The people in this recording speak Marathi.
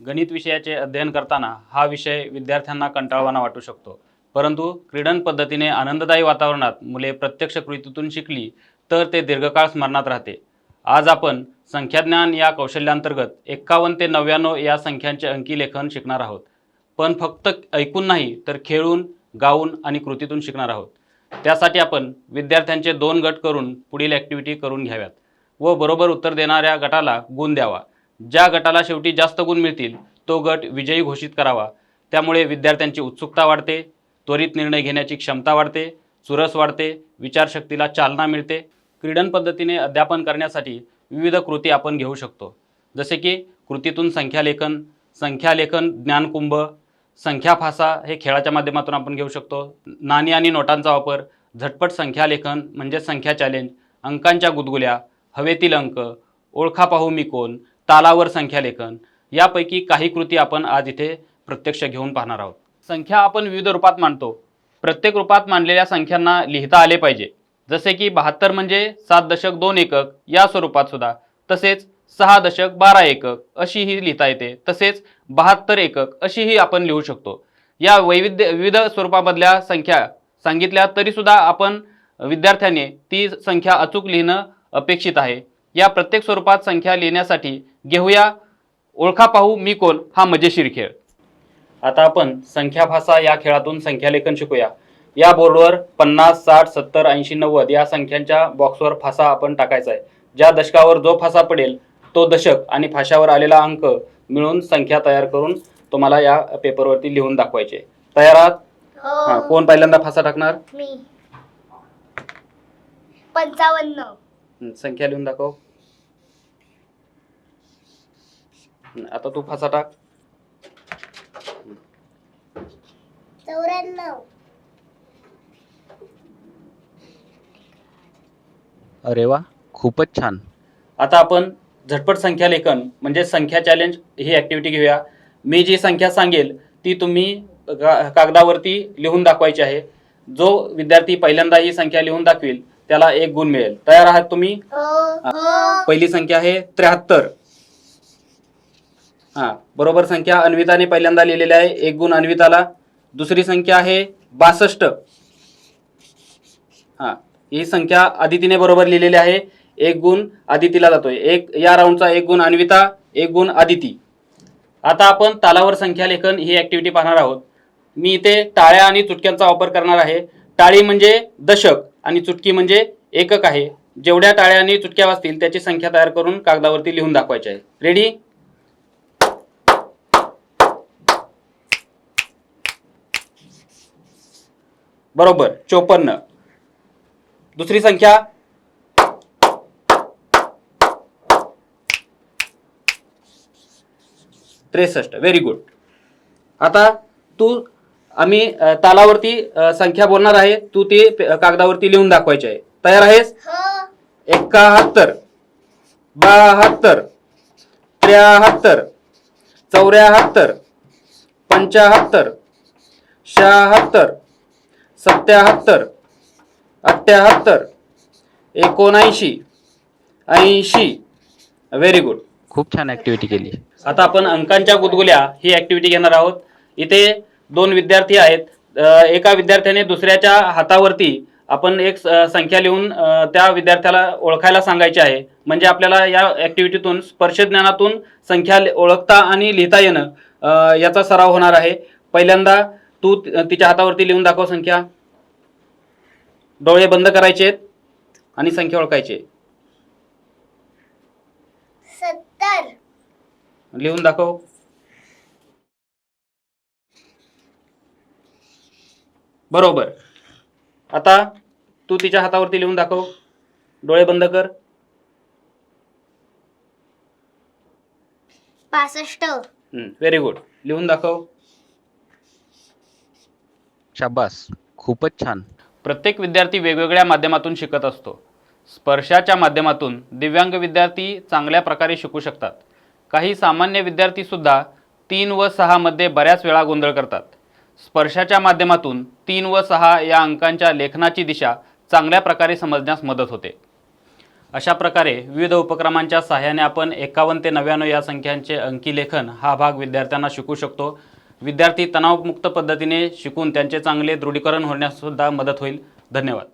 गणित विषयाचे अध्ययन करताना हा विषय विद्यार्थ्यांना कंटाळवाणा वाटू शकतो, परंतु क्रीडन पद्धतीने आनंददायी वातावरणात मुले प्रत्यक्ष कृतीतून शिकली तर ते दीर्घकाळ स्मरणात राहते। आज आपण संख्याज्ञान या कौशल्यांतर्गत 51 ते 99 या संख्यांचे अंकी लेखन शिकणार आहोत। पण फक्त ऐकून नाही तर खेळून, गाऊन आणि कृतीतून शिकणार आहोत। त्यासाठी आपण विद्यार्थ्यांचे 2 गट करून पुढील ॲक्टिव्हिटी करून घ्याव्यात व बरोबर उत्तर देणाऱ्या गटाला गुण द्यावा। ज्या गटाला शेवटी जास्त गुण मिळतील तो गट विजयी घोषित करावा। त्यामुळे विद्यार्थ्यांची उत्सुकता वाढते, त्वरित निर्णय घेण्याची क्षमता वाढते, चुरस वाढते, विचारशक्तीला चालना मिळते। क्रीडन पद्धतीने अध्यापन करण्यासाठी विविध कृती आपण घेऊ शकतो, जसे की कृतीतून संख्यालेखन ज्ञानकुंभ, संख्या फासा हे खेळाच्या माध्यमातून आपण घेऊ शकतो। नाणी आणि नोटांचा वापर, झटपट संख्यालेखन म्हणजे संख्या चॅलेंज, अंकांच्या गुदगुल्या, हवेतील अंक, ओळखा पाहू मी कोण, तालावर संख्यालेखन यापैकी काही कृती आपण आज इथे प्रत्यक्ष घेऊन पाहणार आहोत। संख्या आपण विविध रूपात मांडतो। प्रत्येक रूपात मांडलेल्या संख्यांना लिहिता आले पाहिजे, जसे की 72 म्हणजे 7.2 एकक या स्वरूपात सुद्धा, तसेच 6.12 एकक अशीही लिहिता येते, तसेच 72 एकक अशीही आपण लिहू शकतो। या विविध स्वरूपामधल्या संख्या सांगितल्या तरी सुद्धा आपण विद्यार्थ्यांनी ती संख्या अचूक लिहिणं अपेक्षित आहे। या प्रत्येक स्वरूपात संख्या लिहिण्यासाठी घेऊया ओळखा पाहू मी कोण हा मजेशीर खेळ। आता आपण संख्या फासा या खेळातून संख्यालेखन शिकूया। या बोर्डवर 50, 60, 70, 80, 90 या संख्यांच्या बॉक्सवर फासा आपण टाकायचा आहे। ज्या दशकावर जो फासा पडेल तो दशक आणि फाशावर आलेला अंक मिळून संख्या तयार करून तुम्हाला या पेपरवरती लिहून दाखवायचे। तयार आहात? हां, कोण पहिल्यांदा फासा टाकणार? मी 55 संख्या लिहून दाखव। आता तू फासा टाक। 94 अरे वा, खूपच छान। आता आपण झटपट संख्या लेखन म्हणजे संख्या चॅलेंज ही ॲक्टिव्हिटी घेऊया। मी जी संख्या सांगेल ती तुम्ही कागदावरती लिहून दाखवायची आहे। जो विद्यार्थी पहिल्यांदा ही संख्या लिहून दाखवेल त्याला 1 गुण मिळेल। तयार आहात तुम्ही? पहिली संख्या आहे 73। हां, बरोबर संख्या अन्विताने पहिल्यांदा लिहिलेली आहे, 1 गुण अन्विताला। दुसरी संख्या आहे 62। हां, ही संख्या आदितीने बरोबर लिहिलेली आहे, 1 गुण आदितीला जातोय। या राऊंडचा 1 गुण अन्विता, 1 गुण आदिती। आता आपण तालावर संख्या लेखन ही ॲक्टिव्हिटी पाहणार आहोत। मी इथे टाळ्या आणि चुटक्यांचा वापर करणार आहे। टाळी म्हणजे दशक आणि चुटकी म्हणजे एकक आहे। जेवढ्या टाळ्या आणि चुटक्या वाजतील त्याची संख्या तयार करून कागदावरती लिहून दाखवायची आहे। रेडी? बरोबर 54। दुसरी संख्या 63। Very good. आता आम्ही तालावरती संख्या बोलणार आहे, तू ती कागदावरती लिहून दाखवायची आहे। तयार आहेस? 71, 72, 73, 74, 75, 76, 77, 78, 79, 80। व्हेरी गुड, खूप छान ॲक्टिव्हिटी केली। आता आपण अंकांच्या गुदगुल्या ही ॲक्टिव्हिटी घेणार आहोत। इथे 2 विद्यार्थी आहेत। एका विद्यार्थ्याने दुसऱ्याच्या हातावरती आपण एक संख्या लिहून त्या विद्यार्थ्याला ओळखायला सांगायची आहे। म्हणजे आपल्याला या ॲक्टिव्हिटीतून स्पर्शज्ञानातून संख्या ओळखता आणि लिहिता येणं याचा सराव होणार आहे। पहिल्यांदा तू तिच्या हातावरती लिहून दाखव संख्या। डोळे बंद करायचे आणि संख्या ओळखायची। 70 लिहून दाखव। बरोबर। आता तू तिच्या हातावरती लिहून दाखव। डोळे बंद कर। 65 व्हेरी गुड, लिहून दाखव। शाबास, खूपच छान। प्रत्येक विद्यार्थी वेगवेगळ्या माध्यमातून शिकत असतो। स्पर्शाच्या माध्यमातून दिव्यांग विद्यार्थी चांगल्या प्रकारे शिकू शकतात। काही सामान्य विद्यार्थी सुद्धा 3 व 6 मध्ये बऱ्याच वेळा गोंधळ करतात। स्पर्शाच्या माध्यमातून 3 व 6 या अंकांच्या लेखनाची दिशा चांगल्या प्रकारे समजण्यास मदत होते। अशा प्रकारे विविध उपक्रमांच्या सहाय्याने आपण 51 ते 99 या संख्यांचे अंकी लेखन हा भाग विद्यार्थ्यांना शिकू शकतो. विद्यार्थी तणावमुक्त पद्धतीने शिकून त्यांचे चांगले दृढीकरण होण्यास सुद्धा मदत होईल. धन्यवाद.